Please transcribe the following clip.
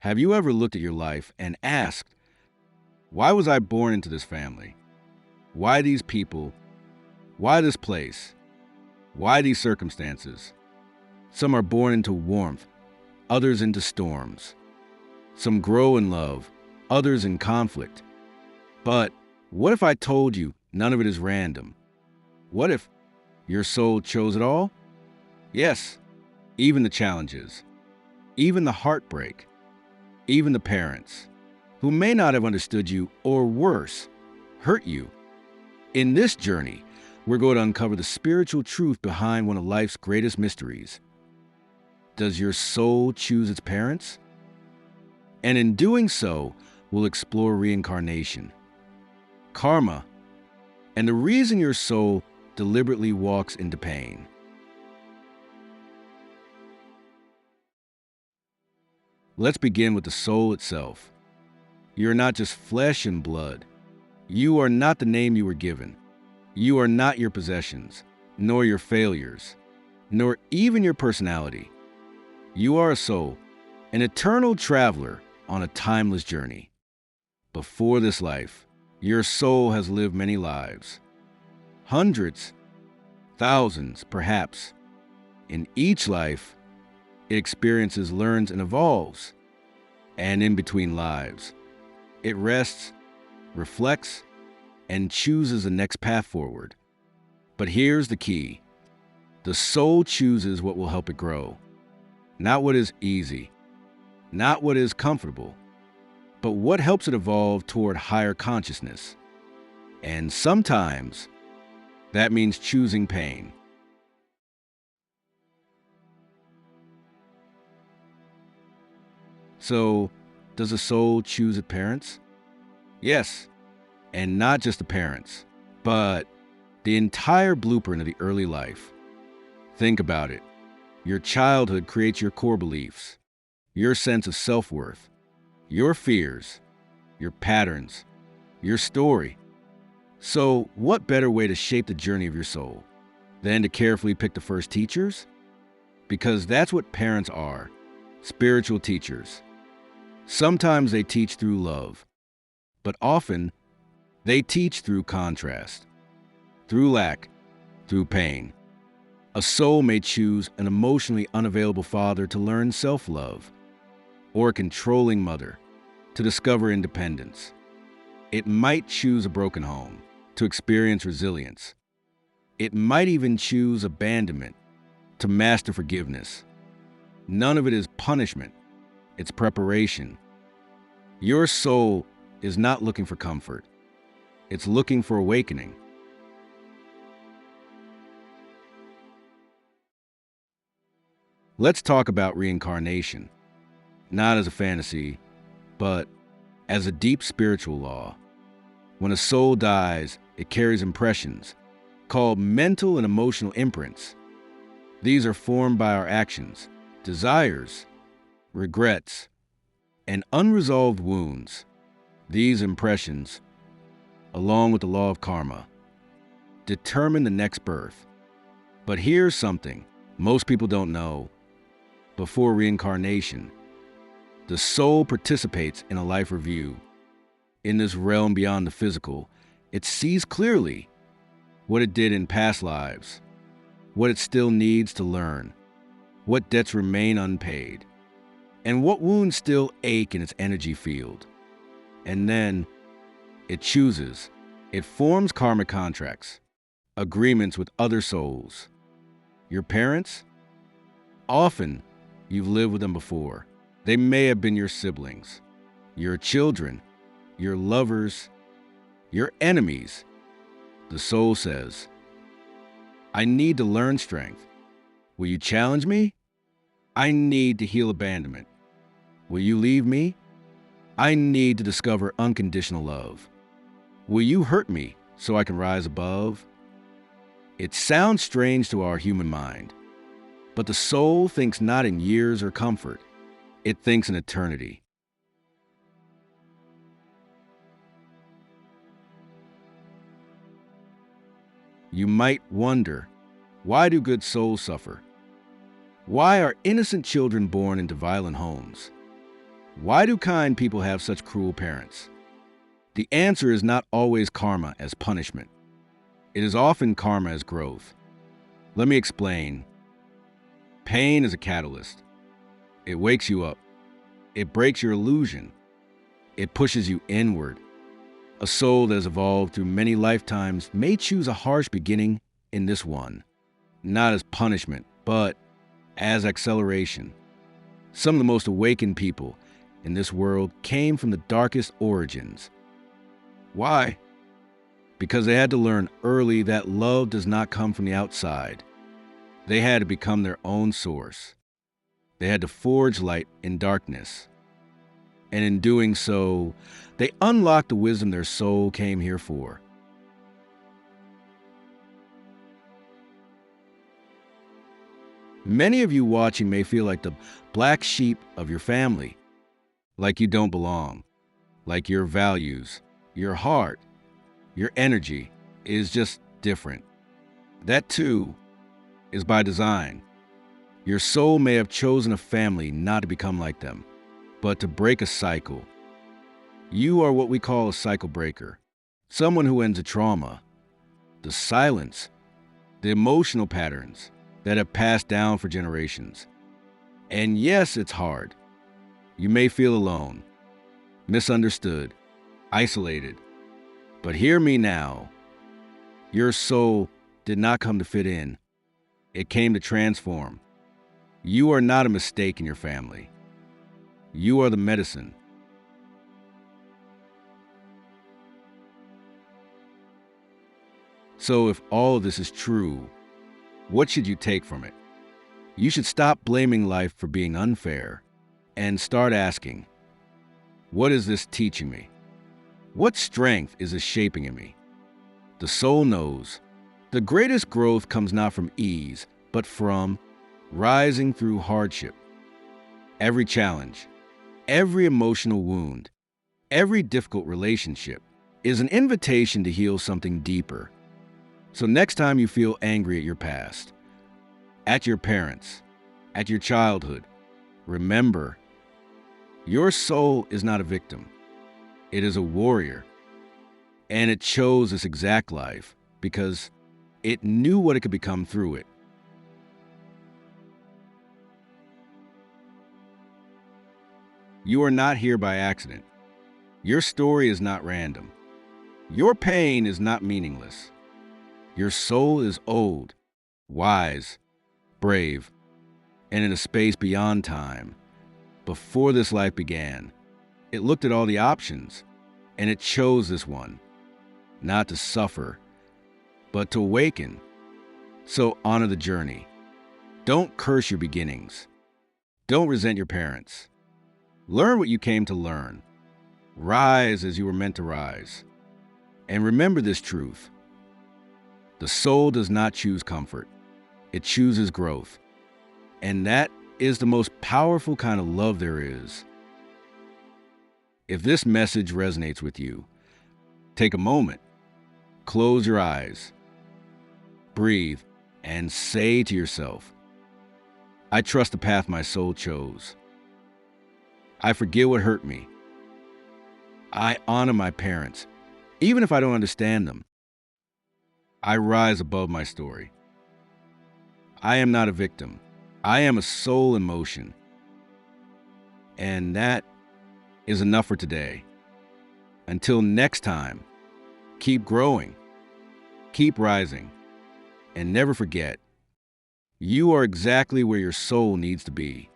Have you ever looked at your life and asked, why was I born into this family? Why these people? Why this place? Why these circumstances? Some are born into warmth, others into storms. Some grow in love, others in conflict. But what if I told you none of it is random? What if your soul chose it all? Yes, even the challenges, even the heartbreak, even the parents who may not have understood you or worse, hurt you. In this journey, we're going to uncover the spiritual truth behind one of life's greatest mysteries. Does your soul choose its parents? And in doing so, we'll explore reincarnation, karma, and the reason your soul deliberately walks into pain. Let's begin with the soul itself. You're not just flesh and blood. You are not the name you were given. You are not your possessions, nor your failures, nor even your personality. You are a soul, an eternal traveler on a timeless journey. Before this life, your soul has lived many lives. Hundreds, thousands, perhaps. In each life, it experiences, learns, and evolves. And in between lives, it rests, reflects, and chooses the next path forward. But here's the key. The soul chooses what will help it grow. Not what is easy, not what is comfortable, but what helps it evolve toward higher consciousness. And sometimes that means choosing pain. So, does the soul choose its parents? Yes, and not just the parents, but the entire blueprint of the early life. Think about it. Your childhood creates your core beliefs, your sense of self-worth, your fears, your patterns, your story. So, what better way to shape the journey of your soul than to carefully pick the first teachers? Because that's what parents are, spiritual teachers. Sometimes they teach through love, but often they teach through contrast, through lack, through pain. A soul may choose an emotionally unavailable father to learn self-love, or a controlling mother to discover independence. It might choose a broken home to experience resilience. It might even choose abandonment to master forgiveness. None of it is punishment. It's preparation. Your soul is not looking for comfort. It's looking for awakening. Let's talk about reincarnation, not as a fantasy, but as a deep spiritual law. When a soul dies, it carries impressions, called mental and emotional imprints. These are formed by our actions, desires, regrets, and unresolved wounds. These impressions, along with the law of karma, determine the next birth. But here's something most people don't know. Before reincarnation, the soul participates in a life review. In this realm beyond the physical, it sees clearly what it did in past lives, what it still needs to learn, what debts remain unpaid, and what wounds still ache in its energy field. And then it chooses. It forms karmic contracts, agreements with other souls. Your parents? Often, you've lived with them before. They may have been your siblings, your children, your lovers, your enemies. The soul says, I need to learn strength. Will you challenge me? I need to heal abandonment. Will you leave me? I need to discover unconditional love. Will you hurt me so I can rise above? It sounds strange to our human mind, but the soul thinks not in years or comfort. It thinks in eternity. You might wonder, why do good souls suffer? Why are innocent children born into violent homes? Why do kind people have such cruel parents? The answer is not always karma as punishment. It is often karma as growth. Let me explain. Pain is a catalyst. It wakes you up. It breaks your illusion. It pushes you inward. A soul that has evolved through many lifetimes may choose a harsh beginning in this one, not as punishment, but as acceleration. Some of the most awakened people in this world came from the darkest origins. Why? Because they had to learn early that love does not come from the outside. They had to become their own source. They had to forge light in darkness. And in doing so, they unlocked the wisdom their soul came here for. Many of you watching may feel like the black sheep of your family, like you don't belong, like your values, your heart, your energy is just different. That too is by design. Your soul may have chosen a family not to become like them, but to break a cycle. You are what we call a cycle breaker, someone who ends a trauma, the silence, the emotional patterns that have passed down for generations. And yes, it's hard. You may feel alone, misunderstood, isolated. But hear me now. Your soul did not come to fit in. It came to transform. You are not a mistake in your family. You are the medicine. So if all of this is true, what should you take from it? You should stop blaming life for being unfair and start asking, what is this teaching me? What strength is this shaping in me? The soul knows the greatest growth comes not from ease, but from rising through hardship. Every challenge, every emotional wound, every difficult relationship is an invitation to heal something deeper. So next time you feel angry at your past, at your parents, at your childhood, remember, your soul is not a victim. It is a warrior. And it chose this exact life because it knew what it could become through it. You are not here by accident. Your story is not random. Your pain is not meaningless. Your soul is old, wise, brave, and in a space beyond time. Before this life began, it looked at all the options, and it chose this one, not to suffer, but to awaken. So honor the journey. Don't curse your beginnings. Don't resent your parents. Learn what you came to learn. Rise as you were meant to rise. And remember this truth. The soul does not choose comfort. It chooses growth. And that is the most powerful kind of love there is. If this message resonates with you, take a moment, close your eyes, breathe, and say to yourself, I trust the path my soul chose. I forgive what hurt me. I honor my parents, even if I don't understand them. I rise above my story. I am not a victim. I am a soul in motion. And that is enough for today. Until next time, keep growing, keep rising, and never forget, you are exactly where your soul needs to be.